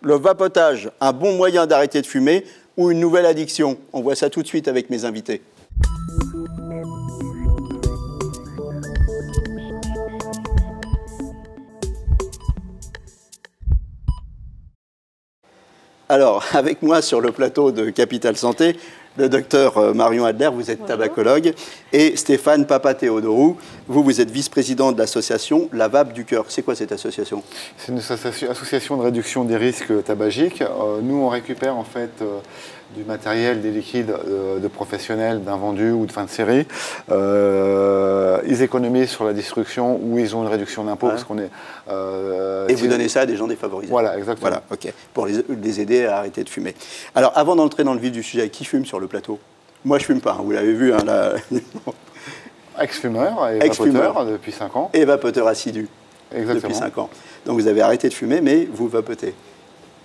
Le vapotage, un bon moyen d'arrêter de fumer ou une nouvelle addiction? On voit ça tout de suite avec mes invités. Alors, avec moi sur le plateau de Capital Santé, le docteur Marion Adler, vous êtes tabacologue, et Stéphane Papatheodorou, vous êtes vice-président de l'association La Vape du Cœur. C'est quoi cette association? C'est une association de réduction des risques tabagiques. Nous, on récupère en fait du matériel, des liquides de professionnels, d'invendus ou de fin de série. Ils économisent sur la destruction ou ils ont une réduction d'impôt parce qu'on est... et vous donnez ça à des gens défavorisés. Voilà, exactement. Voilà, ok, pour les aider à arrêter de fumer. Alors, avant d'entrer dans le vif du sujet, qui fume sur le plateau? Moi, je fume pas, hein, vous l'avez vu. Hein, là. Ex-fumeur et vapoteur depuis 5 ans. Et vapoteur assidu. Exactement. Depuis 5 ans. Donc, vous avez arrêté de fumer, mais vous vapotez.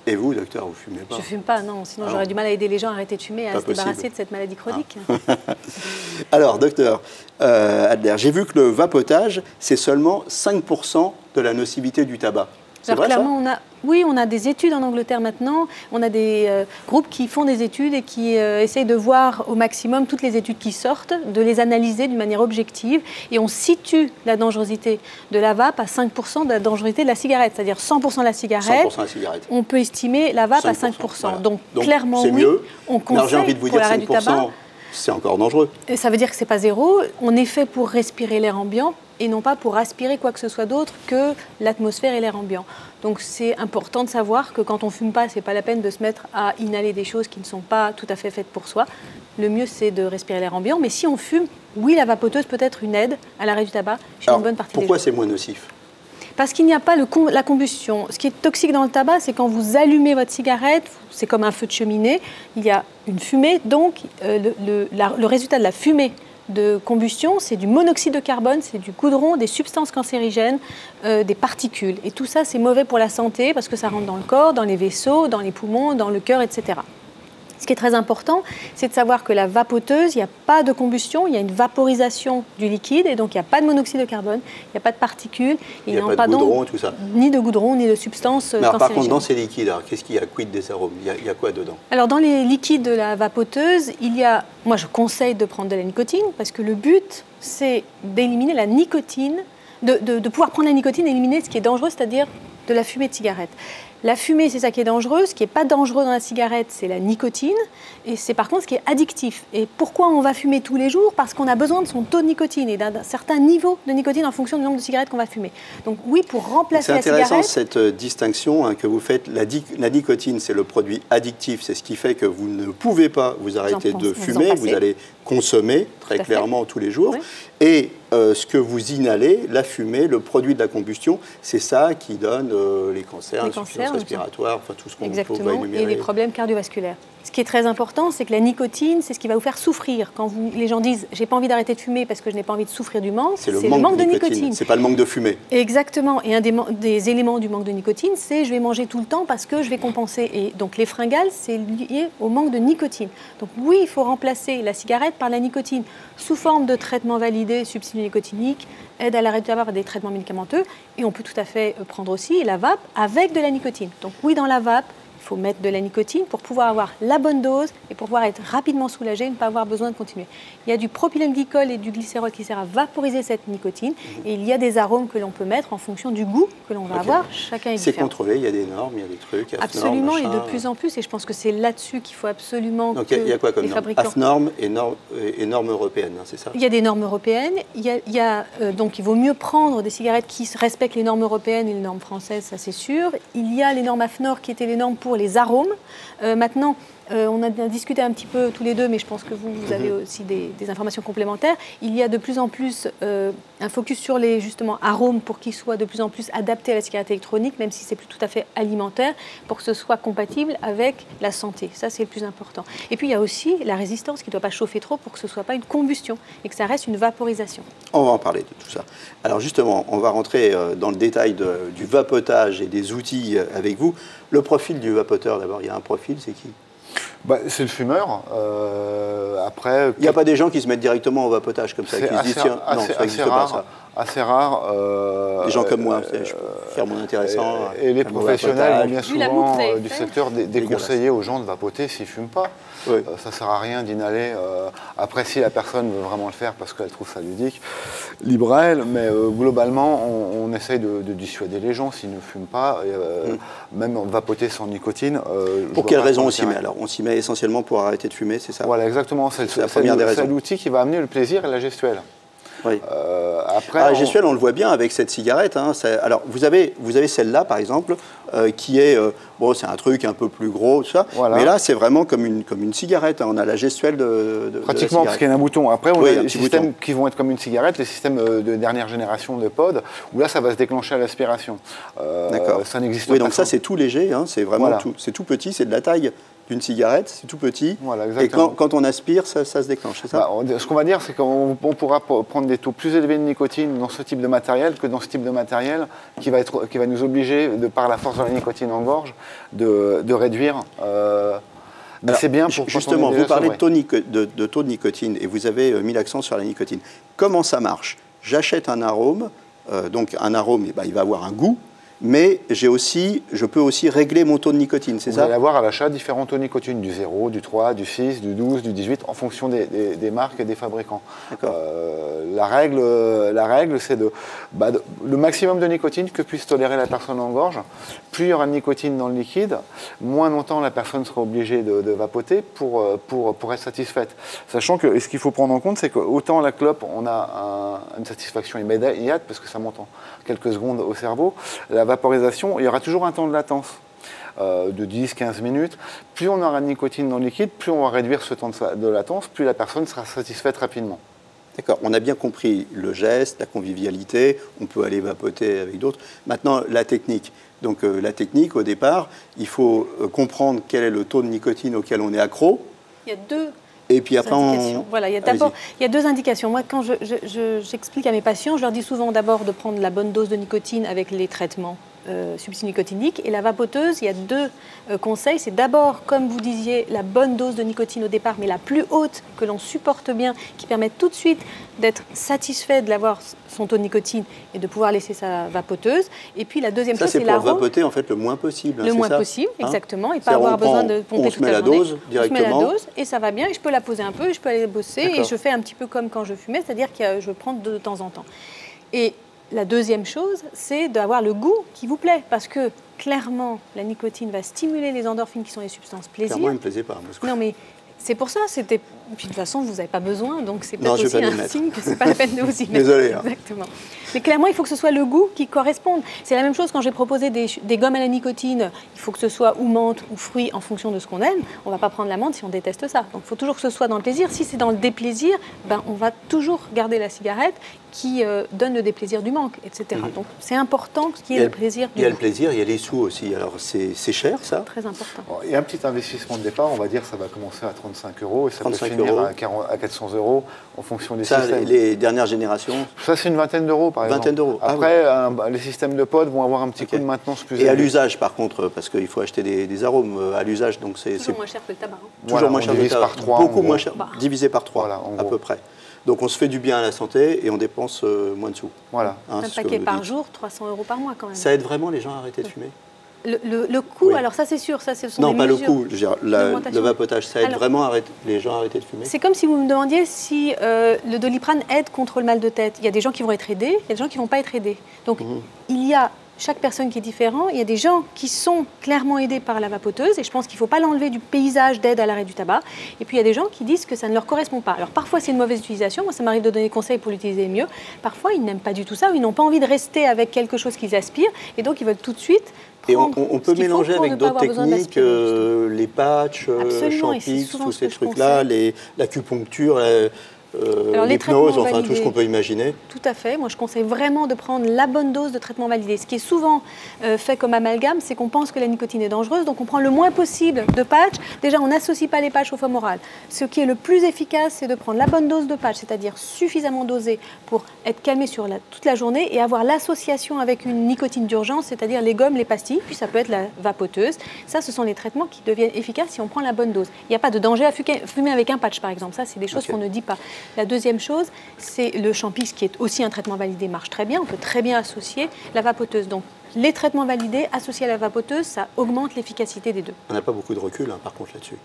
Et vous, docteur, vous fumez pas? Je fume pas, non. Sinon, j'aurais du mal à aider les gens à arrêter de fumer, à se débarrasser de cette maladie chronique. Alors, docteur Adler, j'ai vu que le vapotage, c'est seulement 5% de la nocivité du tabac. C'est vrai, clairement, ça? on a des études en Angleterre maintenant. On a des groupes qui font des études et qui essayent de voir au maximum toutes les études qui sortent, de les analyser d'une manière objective. Et on situe la dangerosité de la vape à 5% de la dangerosité de la cigarette. C'est-à-dire 100% de la cigarette. 100% la cigarette. On peut estimer la vape à 5%. Voilà. Donc clairement, c'est mieux. On conseille j'ai envie de vous pour dire l'arrêt du tabac. C'est encore dangereux. Et ça veut dire que ce n'est pas zéro. On est fait pour respirer l'air ambiant et non pas pour aspirer quoi que ce soit d'autre que l'atmosphère et l'air ambiant. Donc c'est important de savoir que quand on ne fume pas, ce n'est pas la peine de se mettre à inhaler des choses qui ne sont pas tout à fait faites pour soi. Le mieux, c'est de respirer l'air ambiant. Mais si on fume, oui, la vapoteuse peut être une aide à l'arrêt du tabac chez une bonne partie des gens. Pourquoi c'est moins nocif? Parce qu'il n'y a pas la combustion. Ce qui est toxique dans le tabac, c'est quand vous allumez votre cigarette, c'est comme un feu de cheminée, il y a une fumée, donc le résultat de la fumée de combustion, c'est du monoxyde de carbone, c'est du goudron, des substances cancérigènes, des particules. Et tout ça, c'est mauvais pour la santé parce que ça rentre dans le corps, dans les vaisseaux, dans les poumons, dans le cœur, etc. Ce qui est très important, c'est de savoir que la vapoteuse, il n'y a pas de combustion, il y a une vaporisation du liquide et donc il n'y a pas de monoxyde de carbone, il n'y a pas de particules, il n'y a pas de goudron, tout ça. Ni de goudron, ni de substances cancérigènes. Par contre, dans ces liquides, qu'est-ce qu'il y a? Quid des arômes? Il y a quoi dedans? Alors dans les liquides de la vapoteuse, moi je conseille de prendre de la nicotine parce que le but, c'est d'éliminer la nicotine, de pouvoir prendre la nicotine et éliminer ce qui est dangereux, c'est-à-dire de la fumée de cigarette. La fumée, c'est ça qui est dangereux. Ce qui n'est pas dangereux dans la cigarette, c'est la nicotine. Et c'est par contre ce qui est addictif. Et pourquoi on va fumer tous les jours? Parce qu'on a besoin de son taux de nicotine et d'un certain niveau de nicotine en fonction du nombre de cigarettes qu'on va fumer. Donc oui, pour remplacer la cigarette... C'est intéressant cette distinction que vous faites. La nicotine, c'est le produit addictif. C'est ce qui fait que vous ne pouvez pas vous arrêter de fumer. Vous allez consommer très clairement tous les jours. Oui. Et ce que vous inhalez, la fumée, le produit de la combustion, c'est ça qui donne les cancers, l'insuffisance respiratoire, enfin tout ce qu'on peut énumérer. Et les problèmes cardiovasculaires. Ce qui est très important, c'est que la nicotine, c'est ce qui va vous faire souffrir. Quand les gens disent « j'ai pas envie d'arrêter de fumer parce que je n'ai pas envie de souffrir du manque », c'est le manque de nicotine. C'est pas le manque de fumée. Exactement. Et un des éléments du manque de nicotine, c'est « je vais manger tout le temps parce que je vais compenser ». Et donc les fringales, c'est lié au manque de nicotine. Donc oui, il faut remplacer la cigarette par la nicotine sous forme de traitement validé, substitut nicotinique, aide à l'arrêt du tabac par des traitements médicamenteux. Et on peut tout à fait prendre aussi la vape avec de la nicotine. Donc oui, dans la vape, il faut mettre de la nicotine pour pouvoir avoir la bonne dose et pour pouvoir être rapidement soulagé et ne pas avoir besoin de continuer. Il y a du propylène-glycol et du glycérol qui sert à vaporiser cette nicotine et il y a des arômes que l'on peut mettre en fonction du goût que l'on va avoir. Chacun est différent. C'est contrôlé, il y a des normes, il y a des trucs. Absolument, et de plus en plus. Et je pense que c'est là-dessus qu'il faut absolument donc, il y a quoi comme normes? AFNORM et normes européennes, c'est ça? Il y a des normes européennes. Donc il vaut mieux prendre des cigarettes qui respectent les normes européennes et les normes françaises, ça c'est sûr. Il y a les normes AFNOR qui étaient les normes pour les arômes. Maintenant, on a discuté un petit peu tous les deux, mais je pense que vous avez aussi des informations complémentaires. Il y a de plus en plus un focus sur les justement arômes pour qu'ils soient de plus en plus adaptés à la cigarette électronique, même si c'est plus tout à fait alimentaire, pour que ce soit compatible avec la santé. Ça, c'est le plus important. Et puis, il y a aussi la résistance qui ne doit pas chauffer trop pour que ce ne soit pas une combustion et que ça reste une vaporisation. On va en parler de tout ça. Alors justement, on va rentrer dans le détail du vapotage et des outils avec vous. Le profil du vapoteur, d'abord, il y a un profil, c'est qui? C'est le fumeur. Après, il n'y a pas des gens qui se mettent directement au vapotage comme ça, qui se disent tiens, non, ça n'existe pas ça. assez rare. Des gens comme moi, je peux faire mon intéressant. Et les professionnels vont bien souvent du secteur déconseiller aux gens de vapoter s'ils ne fument pas. Oui. Ça ne sert à rien d'inhaler. Après, si la personne veut vraiment le faire parce qu'elle trouve ça ludique, libre à elle. Mais globalement, on essaye de dissuader les gens s'ils ne fument pas. Même vapoter sans nicotine. Pour quelle raison on s'y met alors? On s'y met essentiellement pour arrêter de fumer, c'est ça? Voilà, exactement. C'est la première des raisons. C'est l'outil qui va amener le plaisir et la gestuelle. Oui. Après, la gestuelle, on le voit bien avec cette cigarette. Hein, alors, vous avez celle-là, par exemple, qui est... bon, c'est un truc un peu plus gros, tout ça. Voilà. Mais là, c'est vraiment comme une cigarette. Hein, on a la gestuelle pratiquement, parce qu'il y a un bouton. Après, on a des systèmes qui vont être comme une cigarette, les systèmes de dernière génération de pod, où là, ça va se déclencher à l'aspiration. D'accord. Ça n'existe pas. Oui, donc ça, c'est tout léger. Hein, c'est vraiment c'est tout petit, c'est de la taille d'une cigarette, c'est tout petit, voilà, et quand on aspire, ça se déclenche, c'est ça? Ce qu'on va dire, c'est qu'on pourra prendre des taux plus élevés de nicotine dans ce type de matériel que dans ce type de matériel qui va nous obliger, de par la force de la nicotine en gorge, de réduire. Mais c'est bien pour justement, vous parlez de taux de nicotine, et vous avez mis l'accent sur la nicotine. Comment ça marche? J'achète un arôme, donc un arôme, il va avoir un goût, mais je peux aussi régler mon taux de nicotine, c'est ça? Vous allez avoir à l'achat différents taux de nicotine, du 0, du 3, du 6, du 12, du 18, en fonction des marques et des fabricants. La règle, c'est le maximum de nicotine que puisse tolérer la personne en gorge. Plus il y aura de nicotine dans le liquide, moins longtemps la personne sera obligée de vapoter pour être satisfaite. Sachant que ce qu'il faut prendre en compte, c'est qu'autant la clope, on a une satisfaction immédiate, parce que ça monte en quelques secondes au cerveau. La vaporisation, il y aura toujours un temps de latence de 10-15 minutes. Plus on aura de nicotine dans le liquide, plus on va réduire ce temps de latence, plus la personne sera satisfaite rapidement. D'accord, on a bien compris le geste, la convivialité, on peut aller vapoter avec d'autres. Maintenant, la technique. Donc la technique, au départ, il faut comprendre quel est le taux de nicotine auquel on est accro. Il y a deux Et puis après, voilà, il y a deux indications. Moi, quand j'explique à mes patients, je leur dis souvent d'abord de prendre la bonne dose de nicotine avec les traitements substituts nicotiniques. Et la vapoteuse, il y a deux conseils. C'est d'abord, comme vous disiez, la bonne dose de nicotine au départ, mais la plus haute, que l'on supporte bien, qui permet tout de suite d'être satisfait de l'avoir son taux de nicotine et de pouvoir laisser sa vapoteuse. Et puis la deuxième chose, c'est l'arôme. Ça, c'est pour vapoter en fait le moins possible. Le moins possible, exactement, et pas avoir besoin de pomper toute la journée. On se met la dose directement. Je mets la dose et ça va bien, et je peux la poser un peu, et je peux aller bosser, et je fais un petit peu comme quand je fumais, c'est-à-dire que je prends de temps en temps. Et la deuxième chose, c'est d'avoir le goût qui vous plaît, parce que clairement, la nicotine va stimuler les endorphines qui sont les substances plaisir. Clairement, il ne me plaisait pas. Non, mais c'est pour ça, c'était... Puis de toute façon, vous n'avez pas besoin, donc c'est peut-être aussi un signe que ce n'est pas la peine de vous y mettre. Désolé. Hein. Exactement. Mais clairement, il faut que ce soit le goût qui corresponde. C'est la même chose quand j'ai proposé des gommes à la nicotine. Il faut que ce soit ou menthe ou fruits en fonction de ce qu'on aime. On ne va pas prendre la menthe si on déteste ça. Donc il faut toujours que ce soit dans le plaisir. Si c'est dans le déplaisir, on va toujours garder la cigarette qui donne le déplaisir du manque, etc. Donc c'est important qu'il y ait le plaisir du manque. Il y a le plaisir, il y a les sous aussi. Alors c'est cher, ça? Très important. Il y a un petit investissement de départ, on va dire, ça va commencer à 35 € et ça peut finir à 400 € en fonction des systèmes. Les dernières générations? Ça, c'est une vingtaine d'euros, par exemple. Vingtaine d'euros. Après, les systèmes de pod vont avoir un petit coup de maintenance plus élevé. Et à l'usage, par contre, parce qu'il faut acheter des arômes à l'usage, donc c'est toujours moins cher que le tabac. Toujours moins cher que le tabac. Par 3, beaucoup moins cher, divisé par 3, à peu près. Donc on se fait du bien à la santé et on dépense moins de sous. Voilà. Un paquet par jour, 300 € par mois quand même. Ça aide vraiment les gens à arrêter de fumer? Le coût, alors ça c'est sûr, ça ce sont des mesures. Non, pas le coût, je veux dire, le vapotage, ça aide vraiment les gens à arrêter de fumer? C'est comme si vous me demandiez si le Doliprane aide contre le mal de tête. Il y a des gens qui vont être aidés, il y a des gens qui ne vont pas être aidés. Donc il y a chaque personne qui est différente. Il y a des gens qui sont clairement aidés par la vapoteuse et je pense qu'il ne faut pas l'enlever du paysage d'aide à l'arrêt du tabac. Et puis il y a des gens qui disent que ça ne leur correspond pas. Alors parfois c'est une mauvaise utilisation, moi ça m'arrive de donner des conseils pour l'utiliser mieux. Parfois ils n'aiment pas du tout ça ou ils n'ont pas envie de rester avec quelque chose qu'ils aspirent et donc ils veulent tout de suite prendre. Et on peut mélanger avec d'autres techniques, les patchs, Champix, tous ces trucs-là, l'acupuncture, l'hypnose, enfin tout ce qu'on peut imaginer. Tout à fait. Moi, je conseille vraiment de prendre la bonne dose de traitement validé. Ce qui est souvent fait comme amalgame, c'est qu'on pense que la nicotine est dangereuse, donc on prend le moins possible de patchs. Déjà, on n'associe pas les patchs au femoral. Ce qui est le plus efficace, c'est de prendre la bonne dose de patch, c'est-à-dire suffisamment dosée pour être calmé sur toute la journée et avoir l'association avec une nicotine d'urgence, c'est-à-dire les gommes, les pastilles, puis ça peut être la vapoteuse. Ça, ce sont les traitements qui deviennent efficaces si on prend la bonne dose. Il n'y a pas de danger à fumer avec un patch, par exemple. Ça, c'est des choses qu'on ne dit pas. La deuxième chose, c'est le Champix, qui est aussi un traitement validé, marche très bien. On peut très bien associer la vapoteuse. Donc, les traitements validés associés à la vapoteuse, ça augmente l'efficacité des deux. On n'a pas beaucoup de recul, par contre, là-dessus.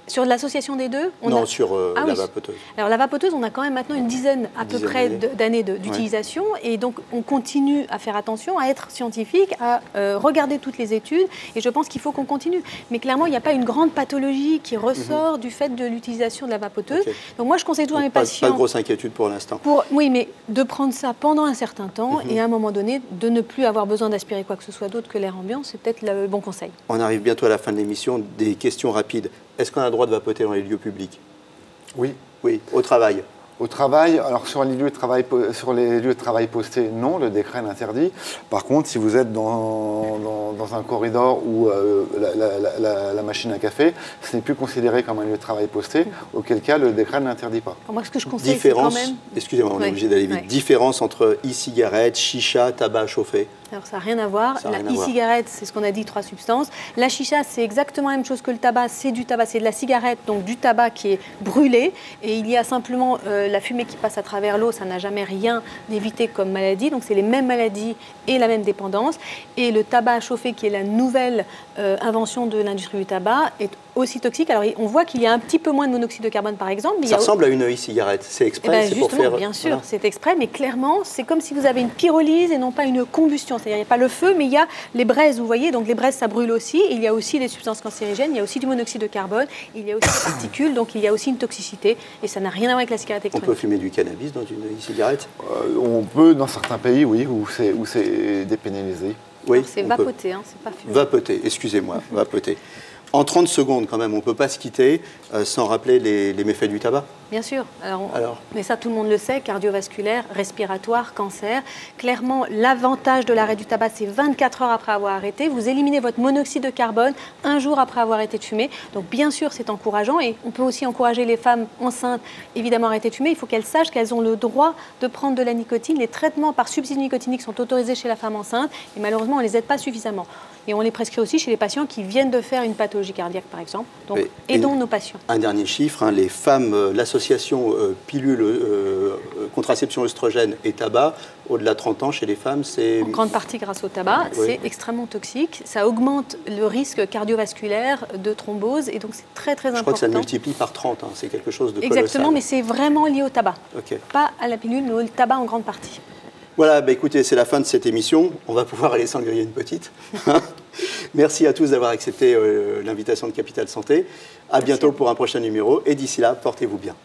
Sur l'association des deux sur la vapoteuse. Alors la vapoteuse, on a quand même maintenant une dizaine à peu près d'années d'utilisation. Et donc, on continue à faire attention, à être scientifique, à regarder toutes les études. Et je pense qu'il faut qu'on continue. Mais clairement, il n'y a pas une grande pathologie qui ressort du fait de l'utilisation de la vapoteuse. Okay. Donc moi, je conseille toujours à mes patients... Pas de grosse inquiétude pour l'instant. Oui, mais de prendre ça pendant un certain temps et à un moment donné, de ne plus avoir besoin d'aspirer quoi que ce soit d'autre que l'air ambiant, c'est peut-être le bon conseil. On arrive bientôt à la fin de l'émission. Des questions rapides. Est-ce qu'on a le droit de vapoter dans les lieux publics? Oui. Oui, au travail. Au travail, alors sur les lieux de travail postés, non, le décret l'interdit. Par contre, si vous êtes dans un corridor où la machine à café, ce n'est plus considéré comme un lieu de travail posté, auquel cas le décret ne l'interdit pas. Alors moi, ce que je conseille, c'est quand même... Excusez-moi, on est obligé d'aller vite. Différence entre e-cigarette, chicha, tabac chauffé. Alors ça n'a rien à voir. La e-cigarette, c'est ce qu'on a dit, 3 substances. La chicha, c'est exactement la même chose que le tabac. C'est du tabac, c'est de la cigarette, donc du tabac qui est brûlé. Et il y a simplement la fumée qui passe à travers l'eau. Ça n'a jamais rien d'évité comme maladie. Donc c'est les mêmes maladies et la même dépendance. Et le tabac chauffé, qui est la nouvelle invention de l'industrie du tabac, est aussi toxique. Alors on voit qu'il y a un petit peu moins de monoxyde de carbone, par exemple. Mais ça ressemble à une e-cigarette. C'est exprès, c'est pour faire... Bien sûr, c'est exprès, mais clairement, c'est comme si vous avez une pyrolyse et non pas une combustion. C'est-à-dire, il n'y a pas le feu, mais il y a les braises, vous voyez. Donc les braises, ça brûle aussi. Il y a aussi des substances cancérigènes, il y a aussi du monoxyde de carbone, il y a aussi des particules, donc il y a aussi une toxicité. Et ça n'a rien à voir avec la cigarette électronique. On peut fumer du cannabis dans une e-cigarette? On peut, dans certains pays, oui, où c'est dépénalisé. Oui, c'est vapoter, c'est pas fumer. Vapoter, excusez-moi, vapoter. En 30 secondes, quand même, on ne peut pas se quitter sans rappeler les méfaits du tabac. Bien sûr. Alors, mais ça, tout le monde le sait, cardiovasculaire, respiratoire, cancer. Clairement, l'avantage de l'arrêt du tabac, c'est 24 heures après avoir arrêté. Vous éliminez votre monoxyde de carbone 1 jour après avoir arrêté de fumer. Donc, bien sûr, c'est encourageant. Et on peut aussi encourager les femmes enceintes, évidemment, à arrêter de fumer. Il faut qu'elles sachent qu'elles ont le droit de prendre de la nicotine. Les traitements par substitut nicotinique sont autorisés chez la femme enceinte. Et malheureusement, on ne les aide pas suffisamment. Et on les prescrit aussi chez les patients qui viennent de faire une pathologie cardiaque, par exemple. Donc, aidons nos patients. Un dernier chiffre, les femmes, l'association pilule, contraception œstrogène et tabac, au-delà de 30 ans, chez les femmes, c'est... En grande partie grâce au tabac, c'est extrêmement toxique. Ça augmente le risque cardiovasculaire de thrombose et donc c'est très, très important. Je crois que ça le multiplie par 30, c'est quelque chose de colossal. Exactement, mais c'est vraiment lié au tabac. Pas à la pilule, mais au tabac en grande partie. Voilà, écoutez, c'est la fin de cette émission. On va pouvoir aller s'en griller une petite. Merci à tous d'avoir accepté l'invitation de Capital Santé. À bientôt pour un prochain numéro. Et d'ici là, portez-vous bien.